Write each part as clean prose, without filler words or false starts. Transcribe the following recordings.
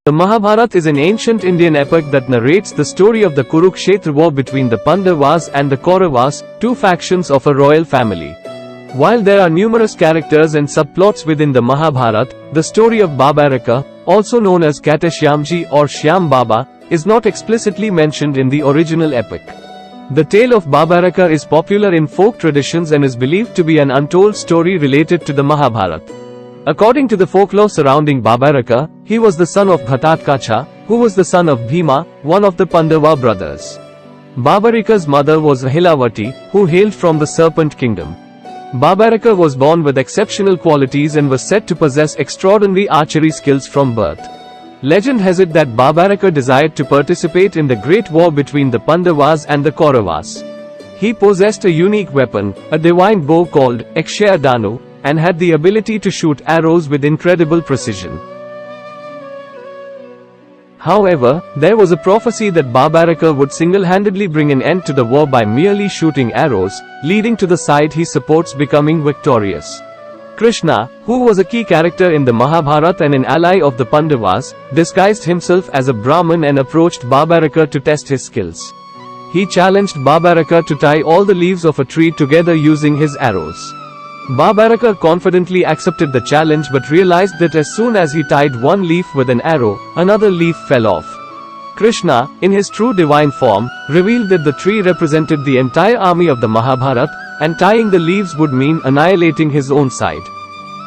The Mahabharata is an ancient Indian epic that narrates the story of the Kurukshetra war between the Pandavas and the Kauravas, two factions of a royal family. While there are numerous characters and subplots within the Mahabharata, the story of Barbarik, also known as Khatushyamji or Shyam Baba, is not explicitly mentioned in the original epic. The tale of Barbarik is popular in folk traditions and is believed to be an untold story related to the Mahabharata. According to the folklore surrounding Barbarik, he was the son of Ghatotkacha, who was the son of Bhima, one of the Pandava brothers. Barbarik's mother was Hilavati, who hailed from the serpent kingdom. Barbarik was born with exceptional qualities and was said to possess extraordinary archery skills from birth. Legend has it that Barbarik desired to participate in the great war between the Pandavas and the Kauravas. He possessed a unique weapon, a divine bow called Akshaya, and had the ability to shoot arrows with incredible precision. However, there was a prophecy that Barbarik would single-handedly bring an end to the war by merely shooting arrows, leading to the side he supports becoming victorious. Krishna, who was a key character in the Mahabharata and an ally of the Pandavas, disguised himself as a Brahmin and approached Barbarik to test his skills. He challenged Barbarik to tie all the leaves of a tree together using his arrows. Barbarik confidently accepted the challenge but realized that as soon as he tied one leaf with an arrow, another leaf fell off. Krishna, in his true divine form, revealed that the tree represented the entire army of the Mahabharata, and tying the leaves would mean annihilating his own side.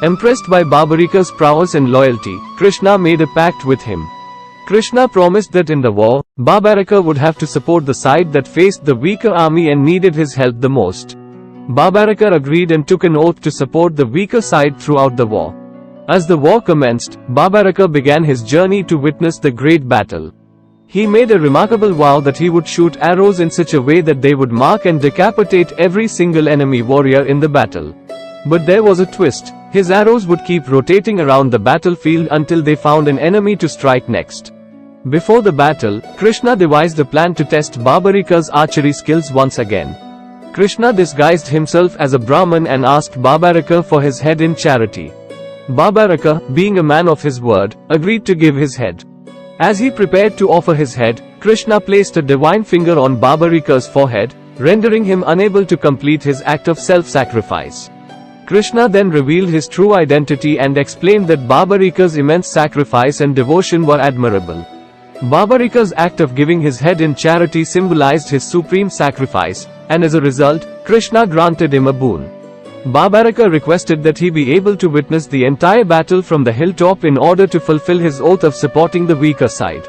Impressed by Barbarik's prowess and loyalty, Krishna made a pact with him. Krishna promised that in the war, Barbarik would have to support the side that faced the weaker army and needed his help the most. Barbarik agreed and took an oath to support the weaker side throughout the war. As the war commenced, Barbarik began his journey to witness the great battle. He made a remarkable vow that he would shoot arrows in such a way that they would mark and decapitate every single enemy warrior in the battle. But there was a twist. His arrows would keep rotating around the battlefield until they found an enemy to strike next. Before the battle, Krishna devised a plan to test Barbarik's archery skills once again. Krishna disguised himself as a Brahmin and asked Barbarik for his head in charity. Barbarik, being a man of his word, agreed to give his head. As he prepared to offer his head, Krishna placed a divine finger on Barbarik's forehead, rendering him unable to complete his act of self-sacrifice. Krishna then revealed his true identity and explained that Barbarik's immense sacrifice and devotion were admirable. Barbarik's act of giving his head in charity symbolized his supreme sacrifice, and as a result, Krishna granted him a boon. Barbarik requested that he be able to witness the entire battle from the hilltop in order to fulfill his oath of supporting the weaker side.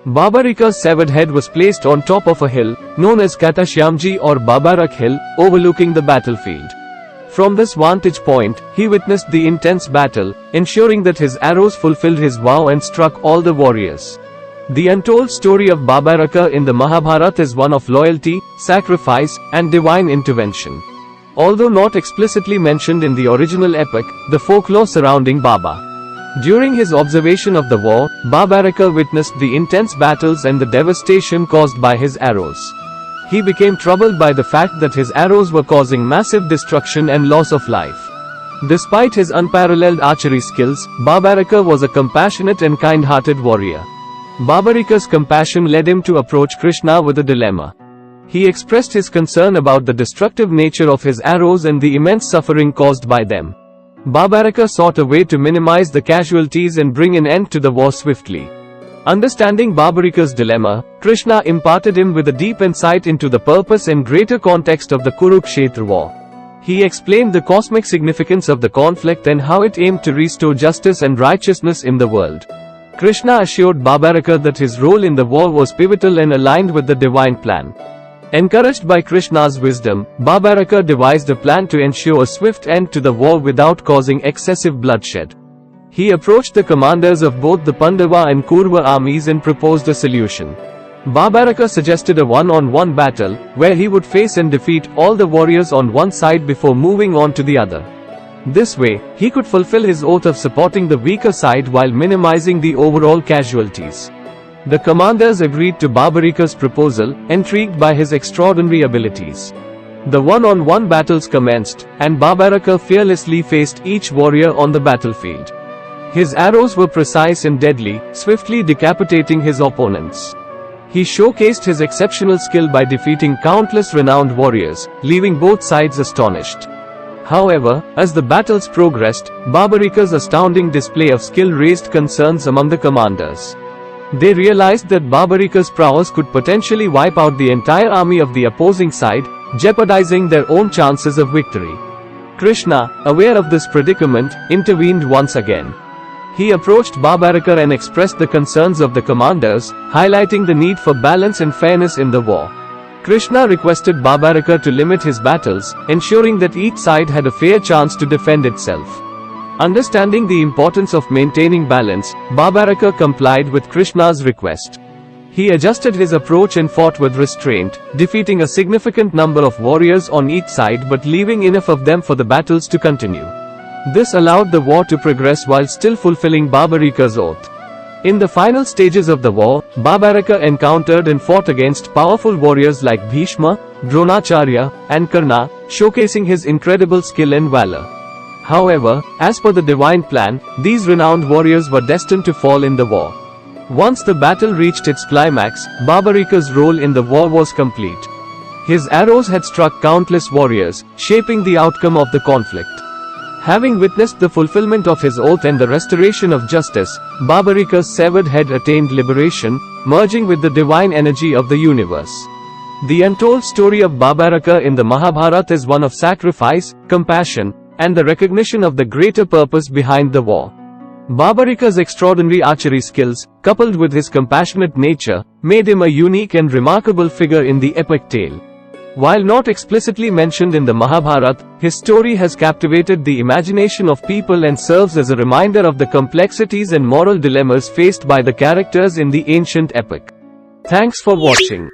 Barbarik's severed head was placed on top of a hill, known as Khatushyamji or Barbarik Hill, overlooking the battlefield. From this vantage point, he witnessed the intense battle, ensuring that his arrows fulfilled his vow and struck all the warriors. The untold story of Barbarik in the Mahabharata is one of loyalty, sacrifice, and divine intervention. Although not explicitly mentioned in the original epic, the folklore surrounding Baba. During his observation of the war, Barbarik witnessed the intense battles and the devastation caused by his arrows. He became troubled by the fact that his arrows were causing massive destruction and loss of life. Despite his unparalleled archery skills, Barbarik was a compassionate and kind-hearted warrior. Barbarik's compassion led him to approach Krishna with a dilemma. He expressed his concern about the destructive nature of his arrows and the immense suffering caused by them. Barbarik sought a way to minimize the casualties and bring an end to the war swiftly. Understanding Barbarik's dilemma, Krishna imparted him with a deep insight into the purpose and greater context of the Kurukshetra war. He explained the cosmic significance of the conflict and how it aimed to restore justice and righteousness in the world. Krishna assured Barbarik that his role in the war was pivotal and aligned with the divine plan. Encouraged by Krishna's wisdom, Barbarik devised a plan to ensure a swift end to the war without causing excessive bloodshed. He approached the commanders of both the Pandava and Kaurava armies and proposed a solution. Barbarik suggested a one-on-one battle, where he would face and defeat all the warriors on one side before moving on to the other. This way, he could fulfill his oath of supporting the weaker side while minimizing the overall casualties. The commanders agreed to Barbarik's proposal, intrigued by his extraordinary abilities. The one-on-one battles commenced, and Barbarik fearlessly faced each warrior on the battlefield. His arrows were precise and deadly, swiftly decapitating his opponents. He showcased his exceptional skill by defeating countless renowned warriors, leaving both sides astonished. However, as the battles progressed, Barbarika's astounding display of skill raised concerns among the commanders. They realized that Barbarika's prowess could potentially wipe out the entire army of the opposing side, jeopardizing their own chances of victory. Krishna, aware of this predicament, intervened once again. He approached Barbarika and expressed the concerns of the commanders, highlighting the need for balance and fairness in the war. Krishna requested Barbarika to limit his battles, ensuring that each side had a fair chance to defend itself. Understanding the importance of maintaining balance, Barbarika complied with Krishna's request. He adjusted his approach and fought with restraint, defeating a significant number of warriors on each side but leaving enough of them for the battles to continue. This allowed the war to progress while still fulfilling Barbarika's oath. In the final stages of the war, Barbarika encountered and fought against powerful warriors like Bhima, Dronacharya, and Karna, showcasing his incredible skill and valor. However, as per the divine plan, these renowned warriors were destined to fall in the war. Once the battle reached its climax, Barbarika's role in the war was complete. His arrows had struck countless warriors, shaping the outcome of the conflict. Having witnessed the fulfillment of his oath and the restoration of justice, Barbarika's severed head attained liberation, merging with the divine energy of the universe. The untold story of Barbarika in the Mahabharata is one of sacrifice, compassion, and the recognition of the greater purpose behind the war. Barbarika's extraordinary archery skills, coupled with his compassionate nature, made him a unique and remarkable figure in the epic tale. While not explicitly mentioned in the Mahabharata, his story has captivated the imagination of people and serves as a reminder of the complexities and moral dilemmas faced by the characters in the ancient epic. Thanks for watching.